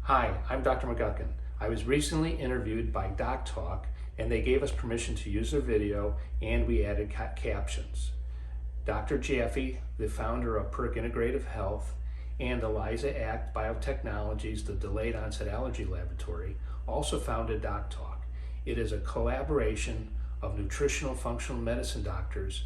Hi, I'm Dr. McGuckin. I was recently interviewed by Talk, and they gave us permission to use their video, and we added captions. Dr. Jaffe, the founder of Perque Integrative Health, and Elisa Biotechnologies, the Delayed Onset Allergy Laboratory, also founded Talk. It is a collaboration of nutritional functional medicine doctors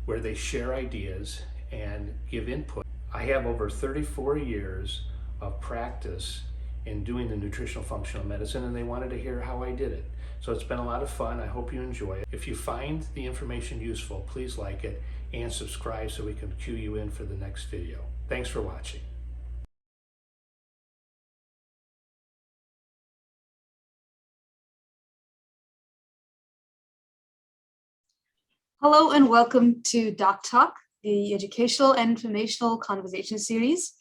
where they share ideas and give input. I have over 34 years of practice in doing the nutritional functional medicine, and they wanted to hear how I did it. So it's been a lot of fun. I hope you enjoy it. If you find the information useful, please like it and subscribe so we can cue you in for the next video. Thanks for watching. Hello and welcome to Doc Talk, the educational and informational conversation series.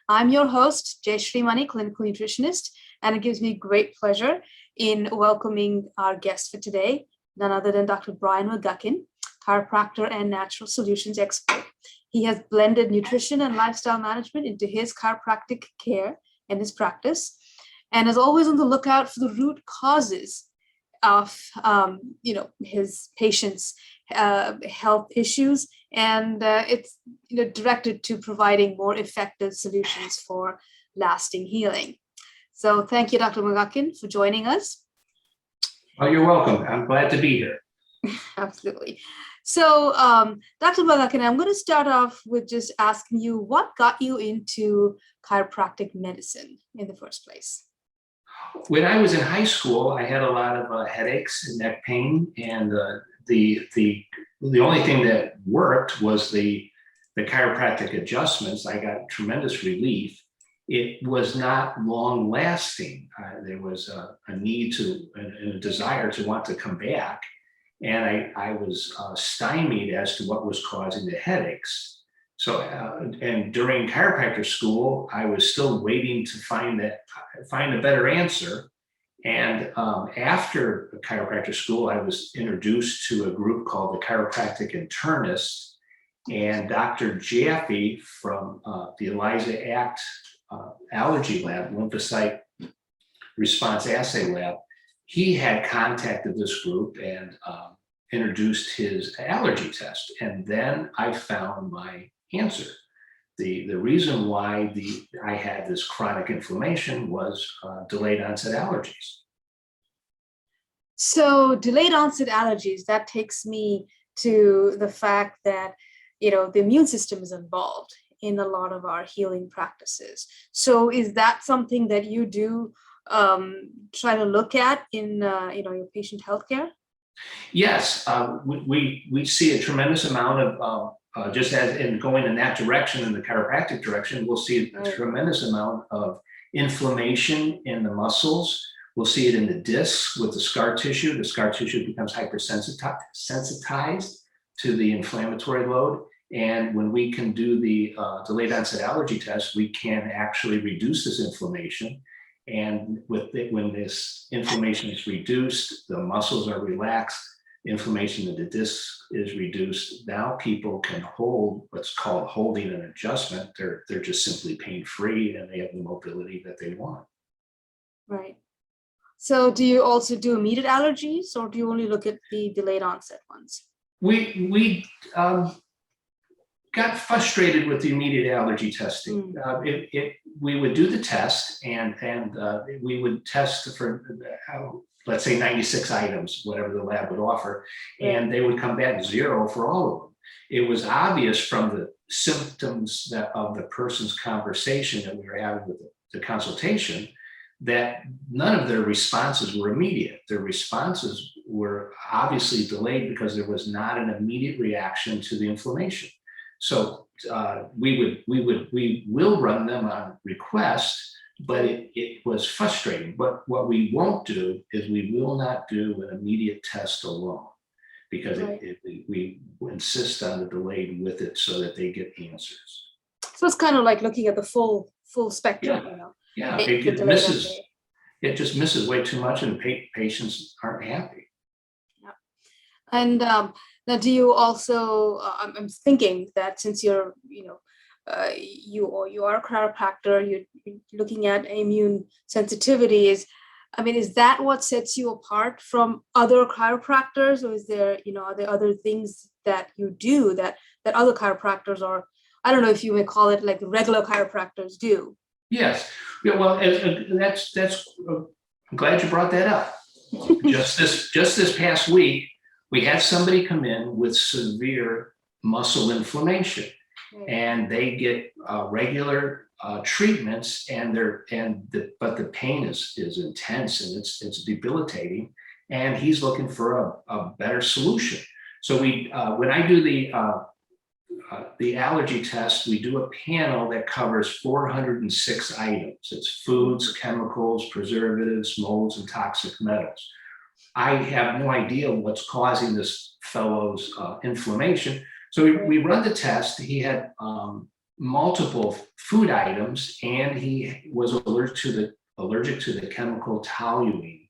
I'm your host, Jayashree, clinical nutritionist, and it gives me great pleasure in welcoming our guest for today, none other than Dr. Brian McGuckin, chiropractor and natural solutions expert. He has blended nutrition and lifestyle management into his chiropractic care and his practice, and is always on the lookout for the root causes of his patients' health issues, and it's directed to providing more effective solutions for lasting healing. So thank you, Dr. McGuckin, for joining us. Oh, you're welcome. I'm glad to be here. Absolutely. So Dr. McGuckin, I'm going to start off with just asking you, what got you into chiropractic medicine in the first place? When I was in high school, I had a lot of headaches and neck pain, and the only thing that worked was the chiropractic adjustments. I got tremendous relief. It was not long lasting. There was a need to and a desire to want to come back, and I was stymied as to what was causing the headaches. So, and during chiropractor school, I was still waiting to find a better answer. And after chiropractor school, I was introduced to a group called the Chiropractic Internist, and Dr. Jaffe from the Elisa Allergy Lab, lymphocyte response assay lab, he had contacted this group and introduced his allergy test. And then I found my answer. The reason why I had this chronic inflammation was delayed onset allergies. So delayed onset allergies, that takes me to the fact that, the immune system is involved in a lot of our healing practices. So is that something that you do try to look at in, your patient healthcare? Yes, we see a tremendous amount of just as in going in that direction, in the chiropractic direction, we'll see a tremendous amount of inflammation in the muscles. We'll see it in the discs with the scar tissue. The scar tissue becomes hypersensitized to the inflammatory load. And when we can do the delayed onset allergy test, we can actually reduce this inflammation. And when this inflammation is reduced, the muscles are relaxed, inflammation in the disc is reduced. Now people can hold what's called holding an adjustment. They're just simply pain-free, and they have the mobility that they want. Right. So do you also do immediate allergies, or do you only look at the delayed onset ones? We got frustrated with the immediate allergy testing. We would do the test, and we would test for let's say 96 items, whatever the lab would offer, and they would come back 0 for all of them. It was obvious from the symptoms of the person's conversation that we were having with the consultation that none of their responses were immediate. Their responses were obviously delayed because there was not an immediate reaction to the inflammation. So we will run them on request, but it was frustrating. But what we won't do is we will not do an immediate test alone, because we insist on the delayed with it so that they get answers. So it's kind of like looking at the full spectrum. Yeah, it just misses way too much, and patients aren't happy. Yeah. And now, do you also? I'm thinking that since you're, you are a chiropractor, you're looking at immune sensitivities. I mean, is that what sets you apart from other chiropractors, or is there, are there other things that you do that other chiropractors, or I don't know if you may call it like the regular chiropractors do? Yes. Yeah, well, that's I'm glad you brought that up. Just this past week, we had somebody come in with severe muscle inflammation, and they get regular treatments, but the pain is intense and it's debilitating, and he's looking for a better solution. So when I do the allergy test, we do a panel that covers 406 items. It's foods, chemicals, preservatives, molds, and toxic metals. I have no idea what's causing this fellow's inflammation. So we run the test. He had multiple food items, and he was allergic to the chemical toluene.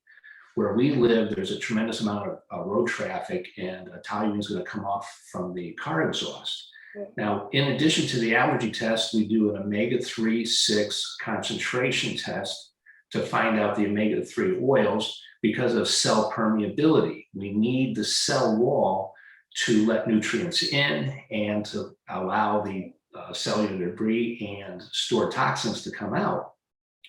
Where we live, there's a tremendous amount of road traffic, and toluene is going to come off from the car exhaust. Now, in addition to the allergy test, we do an omega-3/6 concentration test to find out the omega-3 oils because of cell permeability. We need the cell wall to let nutrients in and to allow the cellular debris and stored toxins to come out.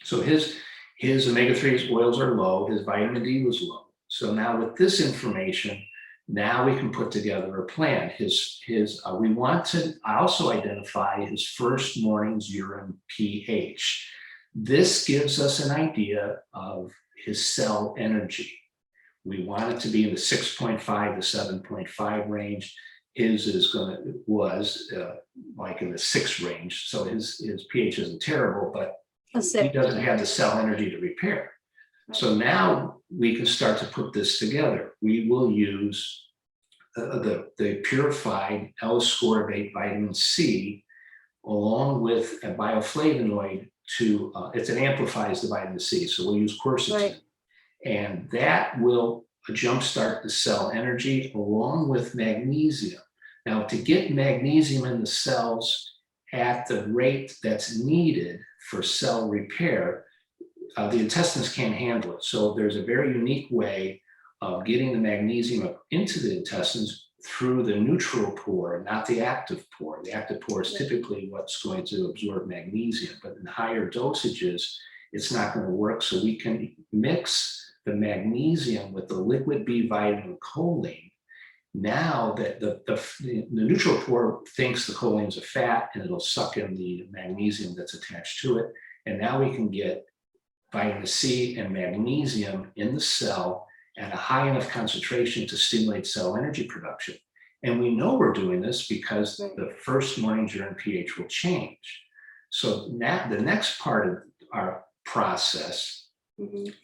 So his omega-3 oils are low, his vitamin D was low. So now with this information, now we can put together a plan. We want to also identify his first morning's urine pH. This gives us an idea of his cell energy. We want it to be in the 6.5 to 7.5 range. His was like in the 6 range. So his pH isn't terrible, but he doesn't have the cell energy to repair. So now we can start to put this together. We will use the purified Ascorbate vitamin C along with a bioflavonoid it amplifies the vitamin C. So we'll use quercetin. Right. And that will jumpstart the cell energy along with magnesium. Now, to get magnesium in the cells at the rate that's needed for cell repair, the intestines can't handle it. So there's a very unique way of getting the magnesium up into the intestines through the neutral pore, not the active pore. The active pore is typically what's going to absorb magnesium, but in higher dosages, it's not going to work. So we can mix the magnesium with the liquid B vitamin choline. Now that the neutral pore thinks the choline is a fat, and it'll suck in the magnesium that's attached to it. And now we can get vitamin C and magnesium in the cell at a high enough concentration to stimulate cell energy production. And we know we're doing this because the first morning's urine pH will change. So now the next part of our process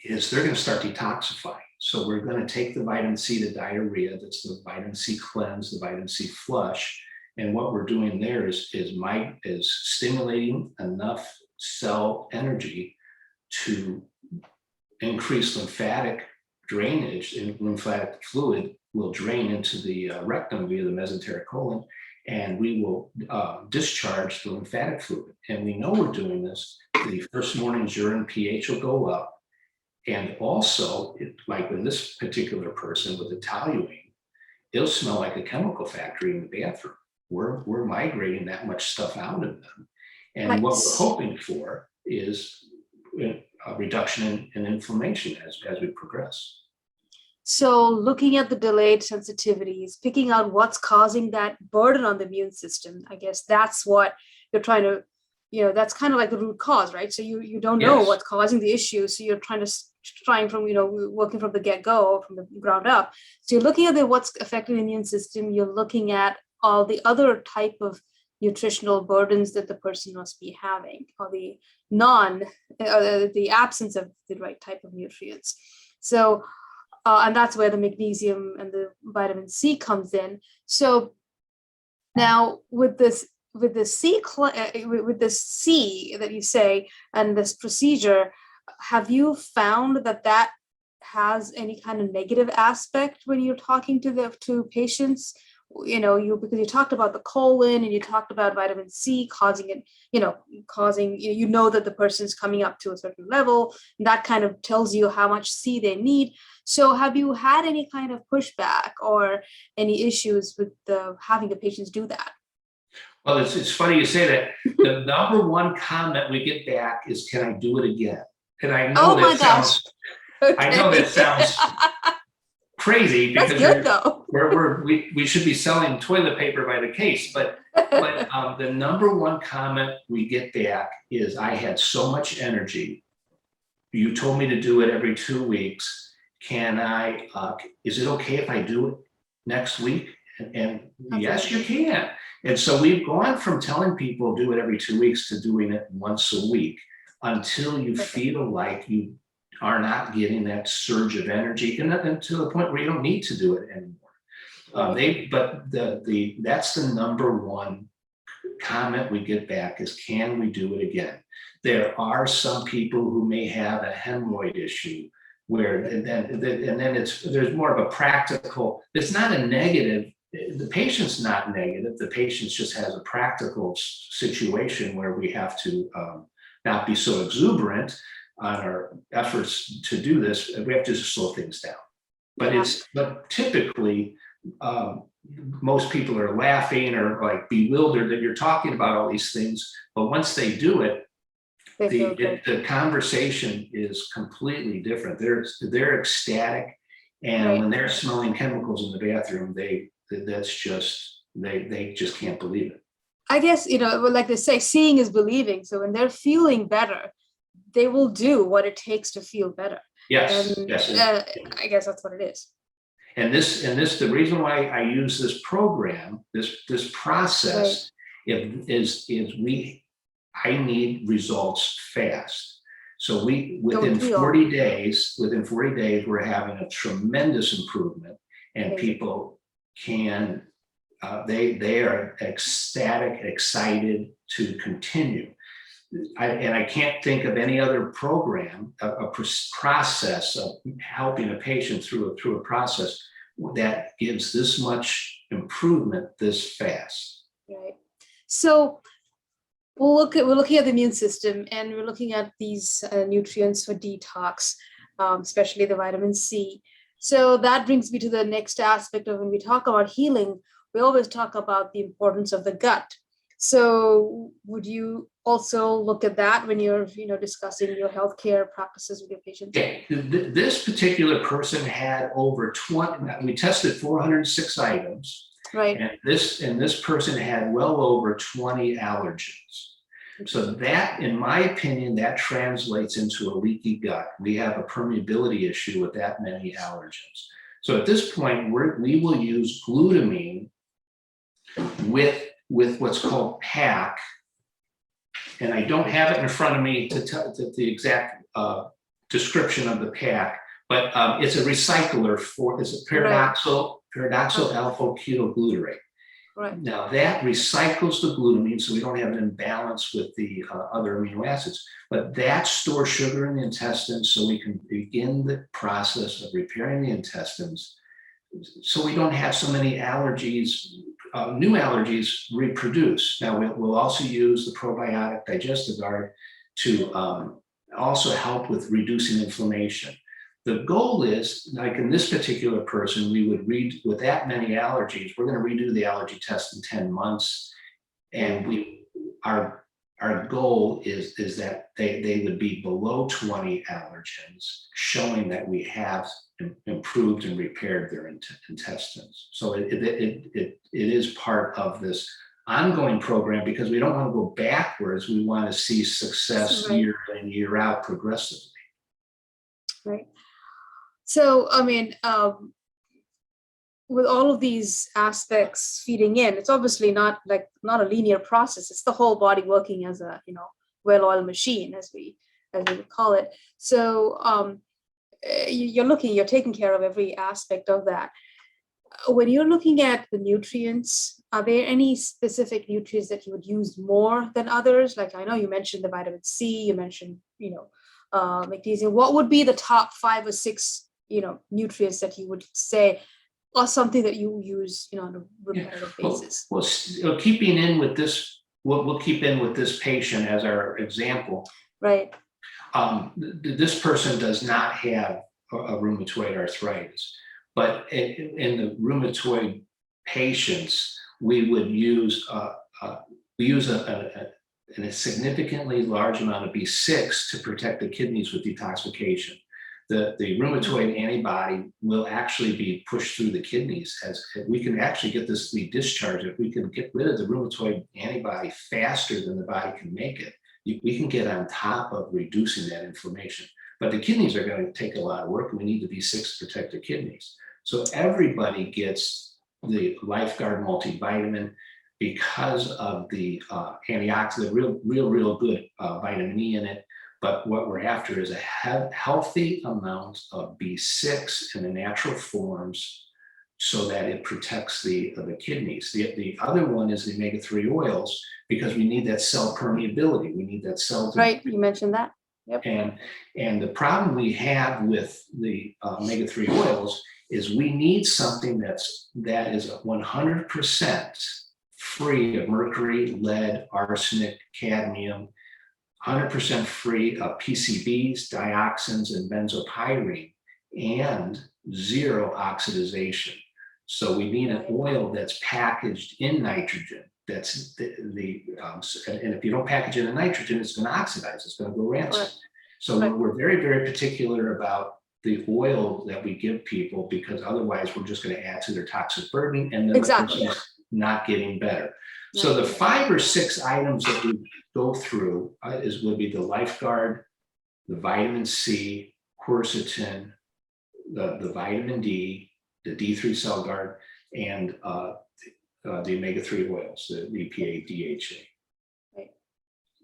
is they're going to start detoxifying. So we're going to take the vitamin C to diarrhea, that's the vitamin C cleanse, the vitamin C flush. And what we're doing there is stimulating enough cell energy to increase lymphatic drainage, and lymphatic fluid will drain into the rectum via the mesenteric colon, and we will discharge the lymphatic fluid. And we know we're doing this. The first morning's urine pH will go up. And also, like in this particular person with the toluene, it'll smell like a chemical factory in the bathroom. We're migrating that much stuff out of them. And what we're hoping for is a reduction in inflammation as we progress. So looking at the delayed sensitivities, picking out what's causing that burden on the immune system, I guess that's what you're trying to, that's kind of like the root cause, right? So you don't know what's causing the issue. So you're trying from, working from the get-go, from the ground up. So you're looking at what's affecting the immune system. You're looking at all the other type of nutritional burdens that the person must be having, or the absence of the right type of nutrients. So, and that's where the magnesium and the vitamin C comes in. So now with the C that you say, and this procedure, have you found that has any kind of negative aspect when you're talking to patients? because you talked about the colon and you talked about vitamin C causing it, that the person's coming up to a certain level, and that kind of tells you how much C they need. So have you had any kind of pushback or any issues with having the patients do that? Well, it's funny you say that. The number one comment we get back is, "Can I do it again?" And I know that sounds, I know that sounds crazy, because that's good, though. we should be selling toilet paper by the case, but the number one comment we get back is, "I had so much energy. You told me to do it every 2 weeks. Is it okay if I do it next week?" And yes, you can. And so we've gone from telling people do it every 2 weeks to doing it once a week, until you feel like you are not getting that surge of energy, and to the point where you don't need to do it anymore. That's the number one comment we get back is, "Can we do it again?" There are some people who may have a hemorrhoid issue where, and then there's more of a practical, it's not a negative. The patient's not negative. The patient just has a practical situation where we have to not be so exuberant on our efforts to do this. We have to just slow things down. But typically, most people are laughing or like bewildered that you're talking about all these things. But once they do it, the conversation is completely different. They're ecstatic, and when they're smelling chemicals in the bathroom, they just can't believe it. I guess, like they say, seeing is believing. So when they're feeling better, they will do what it takes to feel better. Yes, and, yes. I guess that's what it is. And the reason why I use this program, this process, I need results fast. So within 40 days, we're having a tremendous improvement, and people they are ecstatic, excited to continue. I can't think of any other program, a process of helping a patient through a process that gives this much improvement this fast. Right. So we're looking at the immune system, and we're looking at these nutrients for detox, especially the vitamin C. So that brings me to the next aspect of when we talk about healing, we always talk about the importance of the gut. So would you also look at that when you're, discussing your healthcare practices with your patients? Yeah, this particular person had over 20. We tested 406 items, right? And this person had well over 20 allergens. So that, in my opinion, that translates into a leaky gut. We have a permeability issue with that many allergens. So at this point, we will use glutamine with what's called PAK. And I don't have it in front of me to tell the exact description of the PAK, but it's a recycler it's a pyridoxal alpha ketoglutarate. Right. Now that recycles the glutamine, so we don't have an imbalance with the other amino acids, but that stores sugar in the intestines, so we can begin the process of repairing the intestines, so we don't have so many allergies, new allergies reproduce. Now we'll also use the probiotic DHA Guard to also help with reducing inflammation. The goal is, like in this particular person, we would with that many allergies, we're going to redo the allergy test in 10 months. And our goal is that they would be below 20 allergens, showing that we have improved and repaired their intestines. So it is part of this ongoing program, because we don't want to go backwards. We want to see success year in, year out progressively. Right. So, I mean, with all of these aspects feeding in, it's obviously not a linear process. It's the whole body working as a, well-oiled machine, as we would call it. So you're taking care of every aspect of that. When you're looking at the nutrients, are there any specific nutrients that you would use more than others? Like, I know you mentioned the vitamin C, you mentioned, magnesium. What would be the top 5 or 6, nutrients that you would say or something that you use, on a repetitive basis? Well, keeping in with this, we'll keep in with this patient as our example. Right. This person does not have a rheumatoid arthritis, but in the rheumatoid patients, we would use a significantly large amount of B6 to protect the kidneys with detoxification. The rheumatoid antibody will actually be pushed through the kidneys, as we can actually get this to be discharged. If we can get rid of the rheumatoid antibody faster than the body can make it, we can get on top of reducing that inflammation. But the kidneys are going to take a lot of work, and we need the B6 to protect the kidneys. So everybody gets the LifeGuard multivitamin because of the antioxidant, real good vitamin E in it. But what we're after is a healthy amount of B6 in the natural forms so that it protects the kidneys. The other one is the omega-3 oils, because we need that cell permeability. We need that cell. Right, you mentioned that. Yep. And the problem we have with the omega-3 oils is we need something that is 100% free of mercury, lead, arsenic, cadmium, 100% free of PCBs, dioxins, and benzopyrene, and zero oxidization. So we need an oil that's packaged in nitrogen. That's and if you don't package it in nitrogen, it's going to oxidize. It's going to go rancid. Right. So we're very, very particular about the oil that we give people, because otherwise we're just going to add to their toxic burden, and then the person's not getting better. So the 5 or 6 items that we go through would be the LifeGuard, the vitamin C, quercetin, the vitamin D, the D3 cell guard, and the omega-3 oils, the EPA, DHA. Right.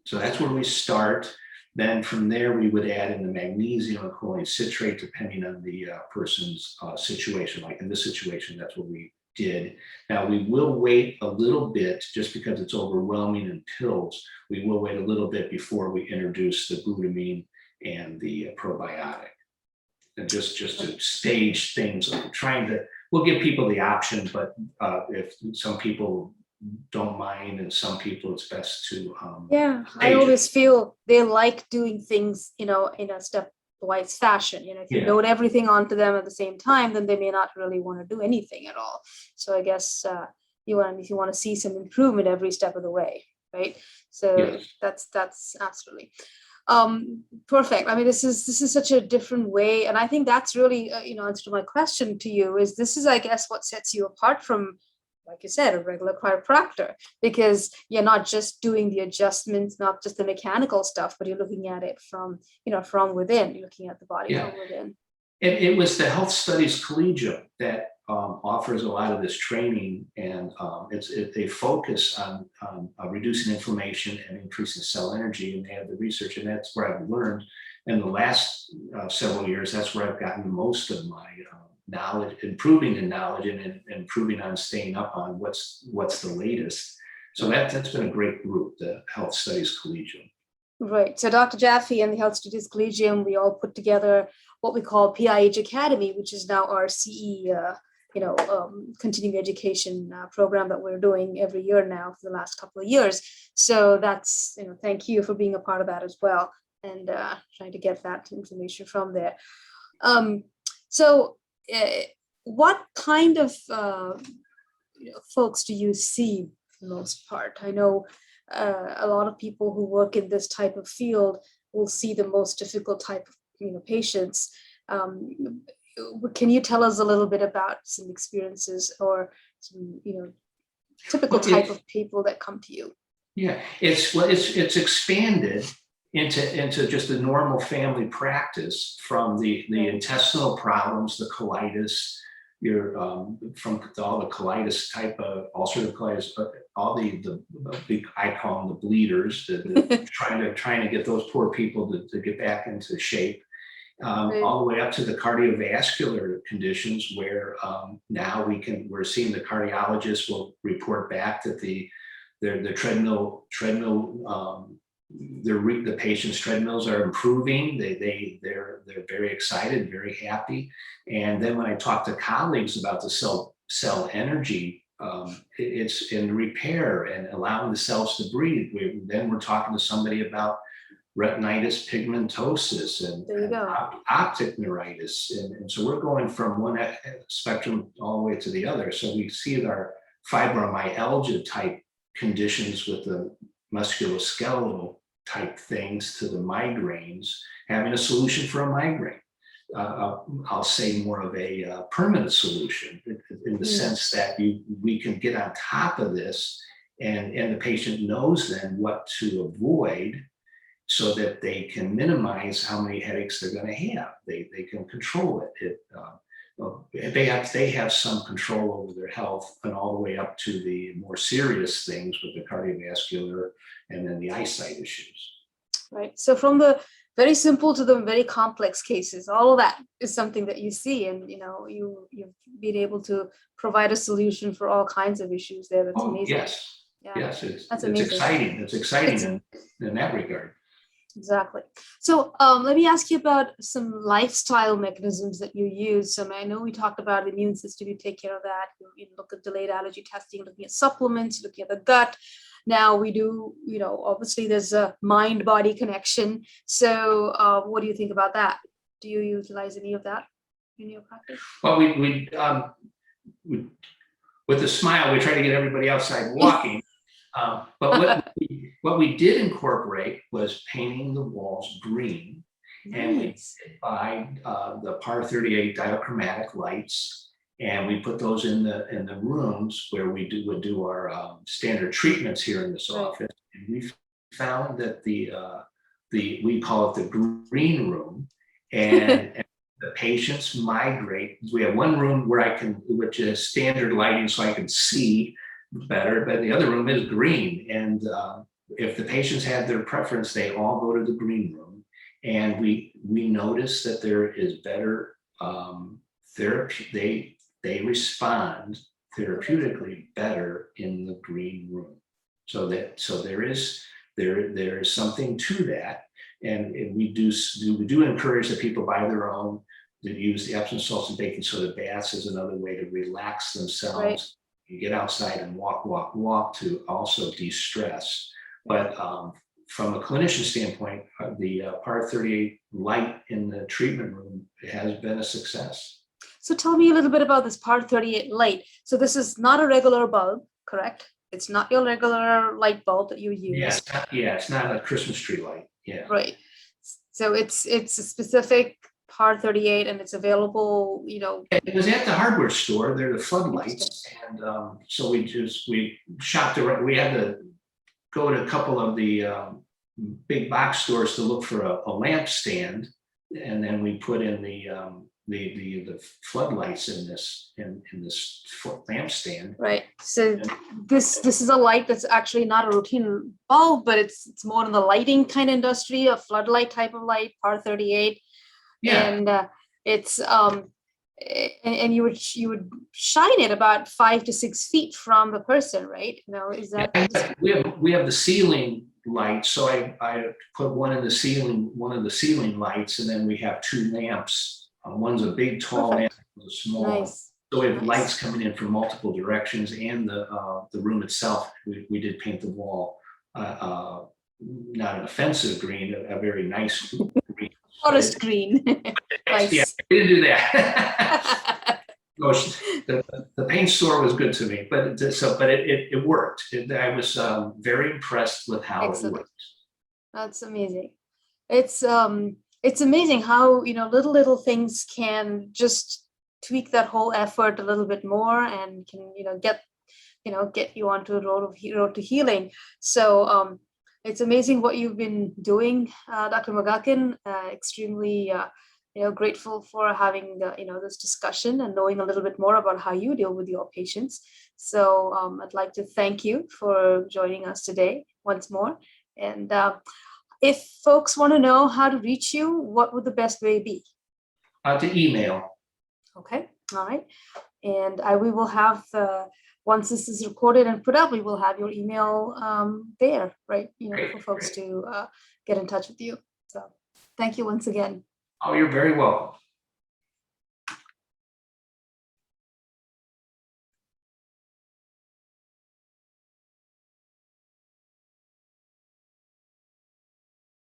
So that's where we start. Then from there, we would add in the magnesium and choline citrate, depending on the person's situation. Like in this situation, that's what we did. Now we will wait a little bit, just because it's overwhelming in pills. We will wait a little bit before we introduce the glutamine and the probiotic, and just to stage things. We'll give people the option, but if some people don't mind, and some people it's best to I always feel they like doing things in a stepwise fashion. If you load everything onto them at the same time, then they may not really want to do anything at all. So I guess if you want to see some improvement every step of the way, right? So that's absolutely perfect. I mean, this is such a different way, and I think that's really answer to my question to you is, this is, I guess, what sets you apart from, like you said, a regular chiropractor, because you're not just doing the adjustments, not just the mechanical stuff, but you're looking at it from within. You're looking at the body from within. It was the Health Studies Collegium that offers a lot of this training, and they focus on reducing inflammation and increasing cell energy, and they have the research, and that's where I've learned in the last several years. That's where I've gotten most of my knowledge, improving in knowledge, and improving on staying up on what's the latest. So that's been a great group, the Health Studies Collegium. Right. So Dr. Jaffe and the Health Studies Collegium, we all put together what we call PIH Academy, which is now our CE, continuing education program that we're doing every year now for the last couple of years. So that's, thank you for being a part of that as well, and trying to get that information from there. What kind of folks do you see for the most part? I know a lot of people who work in this type of field will see the most difficult type of patients. Can you tell us a little bit about some experiences or some typical type of people that come to you? Yeah, it's expanded into just a normal family practice, from the intestinal problems, the colitis, from all the colitis type of ulcerative colitis, all the I call them the bleeders, trying to get those poor people to get back into shape, all the way up to the cardiovascular conditions, where now we're seeing the cardiologists will report back that the treadmill the patients' treadmills are improving. They're very excited, very happy. And then when I talk to colleagues about the cell energy, it's in repair and allowing the cells to breathe. Then we're talking to somebody about retinitis pigmentosus and optic neuritis. And so we're going from one spectrum all the way to the other. So we see our fibromyalgia type conditions with the musculoskeletal type things to the migraines, having a solution for a migraine. I'll say more of a permanent solution in the sense that we can get on top of this and the patient knows then what to avoid so that they can minimize how many headaches they're going to have. They can control it. They have some control over their health and all the way up to the more serious things with the cardiovascular and then the eyesight issues. Right. So from the very simple to the very complex cases, all of that is something that you see, and you've been able to provide a solution for all kinds of issues there. That's amazing. Yes. Yeah. Yes, it's amazing. Exciting. It's exciting in that regard. Exactly. So let me ask you about some lifestyle mechanisms that you use. I know we talked about the immune system, you take care of that. You look at delayed allergy testing, looking at supplements, looking at the gut. Now we do, obviously there's a mind-body connection. So what do you think about that? Do you utilize any of that in your practice? Well, we with a smile, we try to get everybody outside walking. But what we did incorporate was painting the walls green. Nice. And we did buy the PAR 38 dichromatic lights. And we put those in the rooms where we would do our standard treatments here in this office. And we found that we call it the green room, and the patients migrate. We have one room which is standard lighting, so I can see better, but the other room is green. And if the patients have their preference, they all go to the green room, and we notice that there is better therapy. They respond therapeutically better in the green room. So there is something to that, and we do encourage that people buy their own. To use the Epsom salts and baking soda baths as another way to relax themselves. Right. You get outside and walk to also de-stress. But from a clinician standpoint, the PAR 38 light in the treatment room has been a success. So tell me a little bit about this PAR 38 light. So this is not a regular bulb, correct? It's not your regular light bulb that you use. It's not a Christmas tree light. Yeah. Right. So it's a specific PAR 38, and it's available, It was at the hardware store. They're the floodlights. And so we shopped around. We had to go to a couple of the big box stores to look for a lamp stand. And then we put in the floodlights in this lamp stand. Right. So this is a light that's actually not a routine bulb, but it's more in the lighting kind of industry, a floodlight type of light, PAR 38. Yeah. And it's and you would shine it about 5 to 6 feet from the person, right? Is that? Yeah, we have the ceiling light, so I put one of the ceiling lights, and then we have 2 lamps. One's a big tall lamp, one's a small. Nice. So we have lights coming in from multiple directions, and the room itself. We did paint the wall, not an offensive green, a very nice green. Forest green. Nice. Yeah, we didn't do that. The paint store was good to me, but it worked. I was very impressed with how it worked. That's amazing. It's amazing how little things can just tweak that whole effort a little bit more, and can get you onto a road to healing. So it's amazing what you've been doing, Dr. McGuckin. Extremely grateful for having this discussion and knowing a little bit more about how you deal with your patients. So I'd like to thank you for joining us today once more. And if folks want to know how to reach you, what would the best way be? To email. Okay. All right. And we will have once this is recorded and put up, we will have your email there, right? For folks to get in touch with you. So thank you once again. Oh, you're very welcome.